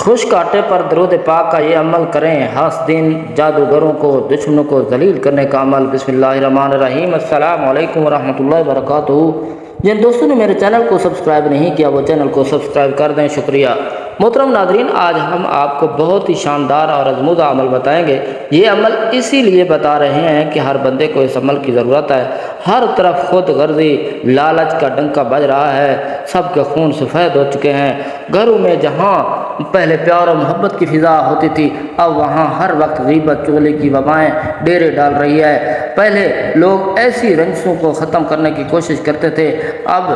خشک آٹے پر درود پاک کا یہ عمل کریں، حاسدین جادوگروں کو دشمنوں کو ذلیل کرنے کا عمل۔ بسم اللہ الرحمن الرحیم۔ السلام علیکم ورحمۃ اللہ وبرکاتہ۔ جن دوستوں نے میرے چینل کو سبسکرائب نہیں کیا وہ چینل کو سبسکرائب کر دیں، شکریہ۔ محترم ناظرین، آج ہم آپ کو بہت ہی شاندار اور آزمودہ عمل بتائیں گے۔ یہ عمل اسی لیے بتا رہے ہیں کہ ہر بندے کو اس عمل کی ضرورت ہے۔ ہر طرف خود غرضی لالچ کا ڈنکا بج رہا ہے، سب کے خون سفید ہو چکے ہیں۔ گھروں میں جہاں پہلے پیار و محبت کی فضا ہوتی تھی، اب وہاں ہر وقت غیبت چغلی کی وبائیں ڈیرے ڈال رہی ہے۔ پہلے لوگ ایسی رنجشوں کو ختم کرنے کی کوشش کرتے تھے، اب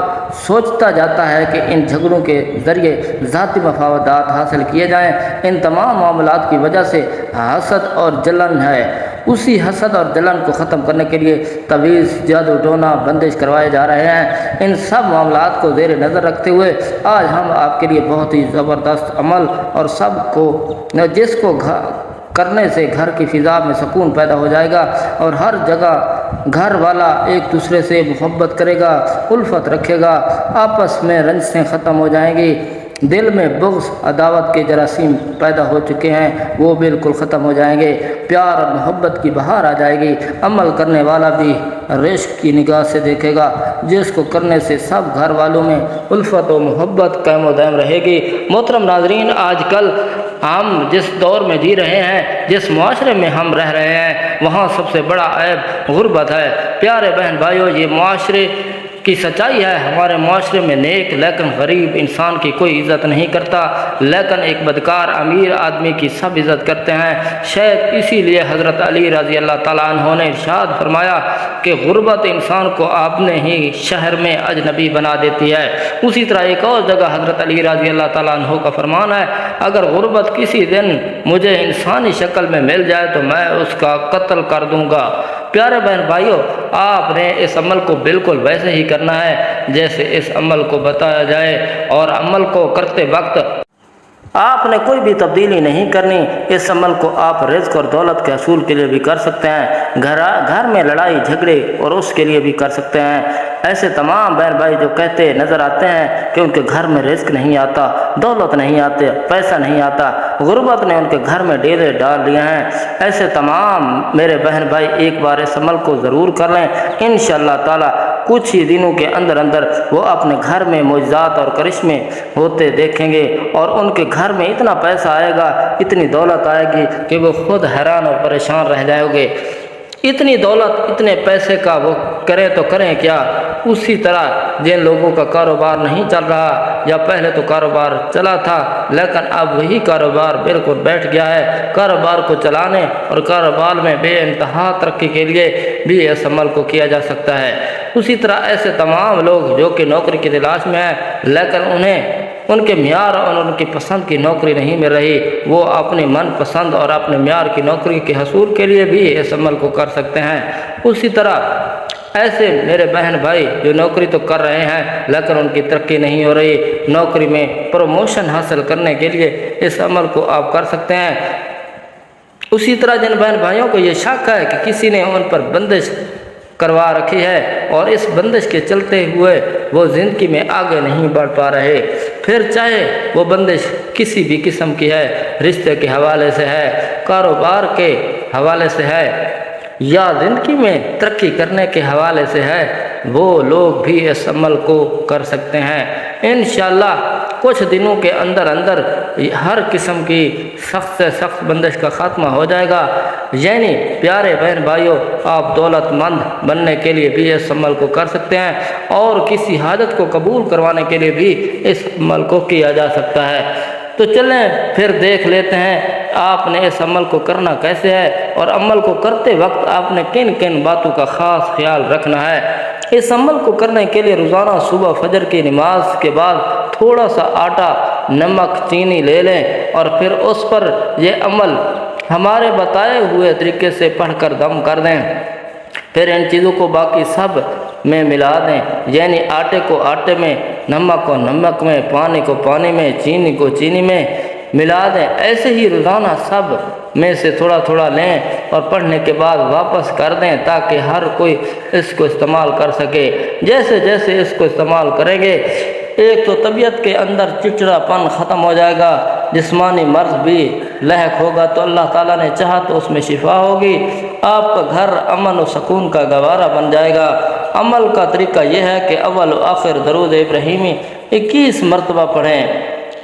سوچتا جاتا ہے کہ ان جھگڑوں کے ذریعے ذاتی مفادات حاصل کیے جائیں۔ ان تمام معاملات کی وجہ سے حسد اور جلن ہے۔ اسی حسد اور جلن کو ختم کرنے کے لیے تویز، جادو ٹونا، بندش کروائے جا رہے ہیں۔ ان سب معاملات کو زیر نظر رکھتے ہوئے آج ہم آپ کے لیے بہت ہی زبردست عمل اور سب کو جس کو کرنے سے گھر کی فضا میں سکون پیدا ہو جائے گا اور ہر جگہ گھر والا ایک دوسرے سے محبت کرے گا، الفت رکھے گا، آپس میں رنجشیں ختم ہو جائیں گی، دل میں بغض عداوت کے جراثیم پیدا ہو چکے ہیں وہ بالکل ختم ہو جائیں گے، پیار اور محبت کی بہار آ جائے گی۔ عمل کرنے والا بھی رشک کی نگاہ سے دیکھے گا، جس کو کرنے سے سب گھر والوں میں الفت و محبت قائم و دائم رہے گی۔ محترم ناظرین، آج کل ہم جس دور میں جی رہے ہیں، جس معاشرے میں ہم رہ رہے ہیں، وہاں سب سے بڑا عیب غربت ہے۔ پیارے بہن بھائیوں، یہ معاشرے کی سچائی ہے۔ ہمارے معاشرے میں نیک لیکن غریب انسان کی کوئی عزت نہیں کرتا، لیکن ایک بدکار امیر آدمی کی سب عزت کرتے ہیں۔ شاید اسی لیے حضرت علی رضی اللہ تعالیٰ عنہ نے ارشاد فرمایا کہ غربت انسان کو اپنے ہی شہر میں اجنبی بنا دیتی ہے۔ اسی طرح ایک اور جگہ حضرت علی رضی اللہ تعالیٰ عنہ کا فرمان ہے، اگر غربت کسی دن مجھے انسانی شکل میں مل جائے تو میں اس کا قتل کر دوں گا۔ پیارے بہن بھائیوں، آپ نے اس عمل کو بالکل ویسے ہی کرنا ہے جیسے اس عمل کو بتایا جائے، اور عمل کو کرتے وقت آپ نے کوئی بھی تبدیلی نہیں کرنی۔ اس عمل کو آپ رزق اور دولت کے حصول کے لیے بھی کر سکتے ہیں، گھر میں لڑائی جھگڑے اور اس کے لیے بھی کر سکتے ہیں۔ ایسے تمام بہن بھائی جو کہتے نظر آتے ہیں کہ ان کے گھر میں رزق نہیں آتا، دولت نہیں آتے، پیسہ نہیں آتا، غربت نے ان کے گھر میں ڈیرے ڈال لیے ہیں، ایسے تمام میرے بہن بھائی ایک بار اس عمل کو ضرور کر لیں۔ انشاءاللہ تعالی کچھ ہی دنوں کے اندر وہ اپنے گھر میں معجزات اور کرشمے ہوتے دیکھیں گے، اور ان کے گھر میں اتنا پیسہ آئے گا، اتنی دولت آئے گی کہ وہ خود حیران اور پریشان رہ جائیں گے۔ اتنی دولت، اتنے پیسے کا وہ کریں تو کریں کیا۔ اسی طرح جن لوگوں کا کاروبار نہیں چل رہا، یا پہلے تو کاروبار چلا تھا لیکن اب وہی کاروبار بالکل بیٹھ گیا ہے، کاروبار کو چلانے اور کاروبار میں بے انتہا ترقی کے لیے بھی اس عمل کو کیا جا سکتا ہے۔ اسی طرح ایسے تمام لوگ جو کہ نوکری کی تلاش میں ہیں لیکن انہیں ان کے معیار اور ان کی پسند کی نوکری نہیں مل رہی، وہ اپنی من پسند اور اپنے معیار کی نوکری کے حصول کے لیے بھی اس عمل کو کر سکتے ہیں۔ اسی طرح ایسے میرے بہن بھائی جو نوکری تو کر رہے ہیں لیکن ان کی ترقی نہیں ہو رہی، نوکری میں پروموشن حاصل کرنے کے لیے اس عمل کو آپ کر سکتے ہیں۔ اسی طرح جن بہن بھائیوں کو یہ شک ہے کہ کسی نے ان پر بندش کروا رکھی ہے اور اس بندش کے چلتے ہوئے وہ زندگی میں آگے نہیں بڑھ پا رہے، پھر چاہے وہ بندش کسی بھی قسم کی ہے، رشتے کے حوالے سے ہے، کاروبار کے حوالے سے ہے، یا زندگی میں ترقی کرنے کے حوالے سے ہے، وہ لوگ بھی اس عمل کو کر سکتے ہیں۔ انشاءاللہ کچھ دنوں کے اندر ہر قسم کی سخت سے سخت بندش کا خاتمہ ہو جائے گا۔ یعنی پیارے بہن بھائیوں، آپ دولت مند بننے کے لیے بھی اس عمل کو کر سکتے ہیں، اور کسی حاجت کو قبول کروانے کے لیے بھی اس عمل کو کیا جا سکتا ہے۔ تو چلیں پھر دیکھ لیتے ہیں آپ نے اس عمل کو کرنا کیسے ہے، اور عمل کو کرتے وقت آپ نے کن کن باتوں کا خاص خیال رکھنا ہے۔ اس عمل کو کرنے کے لیے روزانہ صبح فجر کی نماز کے بعد تھوڑا سا آٹا، نمک، چینی لے لیں، اور پھر اس پر یہ عمل ہمارے بتائے ہوئے طریقے سے پڑھ کر دم کر دیں۔ پھر ان چیزوں کو باقی سب میں ملا دیں، یعنی آٹے کو آٹے میں، نمک کو نمک میں، پانی کو پانی میں، چینی کو چینی میں ملا دیں۔ ایسے ہی روزانہ سب میں سے تھوڑا تھوڑا لیں اور پڑھنے کے بعد واپس کر دیں، تاکہ ہر کوئی اس کو استعمال کر سکے۔ جیسے جیسے اس کو استعمال کریں گے ایک تو طبیعت کے اندر چڑچڑا پن ختم ہو جائے گا، جسمانی مرض بھی لاحق ہوگا تو اللہ تعالیٰ نے چاہا تو اس میں شفا ہوگی، آپ کا گھر امن و سکون کا گوارا بن جائے گا۔ عمل کا طریقہ یہ ہے کہ اول و آخر درود ابراہیمی 21 مرتبہ پڑھیں،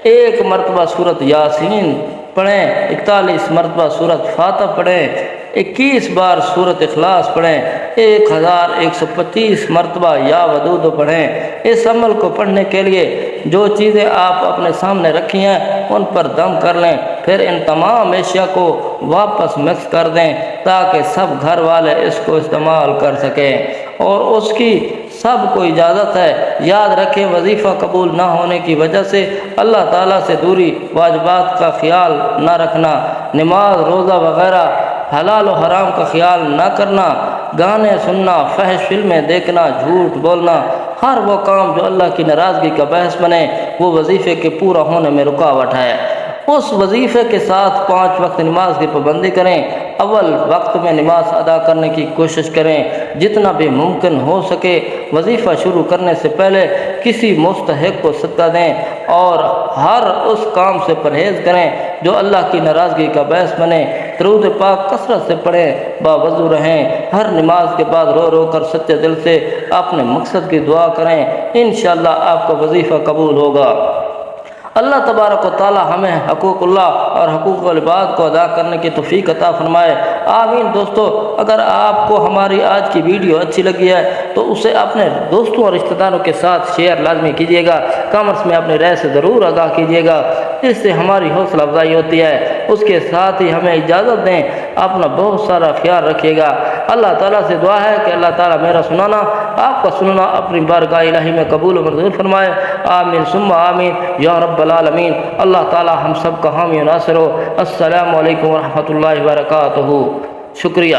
1 مرتبہ سورۃ یاسین پڑھیں، 41 مرتبہ سورۃ فاتح پڑھیں، 21 بار سورۃ اخلاص پڑھیں، 1125 مرتبہ یا ودود پڑھیں۔ اس عمل کو پڑھنے کے لیے جو چیزیں آپ اپنے سامنے رکھی ہیں ان پر دم کر لیں، پھر ان تمام اشیاء کو واپس مکس کر دیں تاکہ سب گھر والے اس کو استعمال کر سکیں، اور اس کی سب کو اجازت ہے۔ یاد رکھیں وظیفہ قبول نہ ہونے کی وجہ سے اللہ تعالیٰ سے دوری، واجبات کا خیال نہ رکھنا، نماز روزہ وغیرہ، حلال و حرام کا خیال نہ کرنا، گانے سننا، فحش فلمیں دیکھنا، جھوٹ بولنا، ہر وہ کام جو اللہ کی ناراضگی کا باعث بنے وہ وظیفے کے پورا ہونے میں رکاوٹ ہے۔ اس وظیفے کے ساتھ 5 وقت نماز کی پابندی کریں، اول وقت میں نماز ادا کرنے کی کوشش کریں، جتنا بھی ممکن ہو سکے وظیفہ شروع کرنے سے پہلے کسی مستحق کو صدقہ دیں، اور ہر اس کام سے پرہیز کریں جو اللہ کی ناراضگی کا باعث بنے۔ درود پاک کثرت سے پڑھیں، باوضو رہیں، ہر نماز کے بعد رو رو کر سچے دل سے اپنے مقصد کی دعا کریں، انشاءاللہ آپ کا وظیفہ قبول ہوگا۔ اللہ تبارک و تعالی ہمیں حقوق اللہ اور حقوق العباد کو ادا کرنے کی توفیق عطا فرمائے، آمین۔ دوستو، اگر آپ کو ہماری آج کی ویڈیو اچھی لگی ہے تو اسے اپنے دوستوں اور رشتہ داروں کے ساتھ شیئر لازمی کیجیے گا، کامنٹس میں اپنی رائے سے ضرور آگاہ کیجیے گا، اس سے ہماری حوصلہ افزائی ہوتی ہے۔ اس کے ساتھ ہی ہمیں اجازت دیں، اپنا بہت سارا خیال رکھیے گا۔ اللہ تعالیٰ سے دعا ہے کہ اللہ تعالیٰ میرا سنانا، آپ کا سننا اپنی بارگاہ الہی میں قبول و منظور فرمائے، آمین ثم آمین یا رب العالمین۔ اللہ تعالیٰ ہم سب کا حامی و ناصر ہو۔ السلام علیکم ورحمۃ اللہ وبرکاتہ۔ شکریہ۔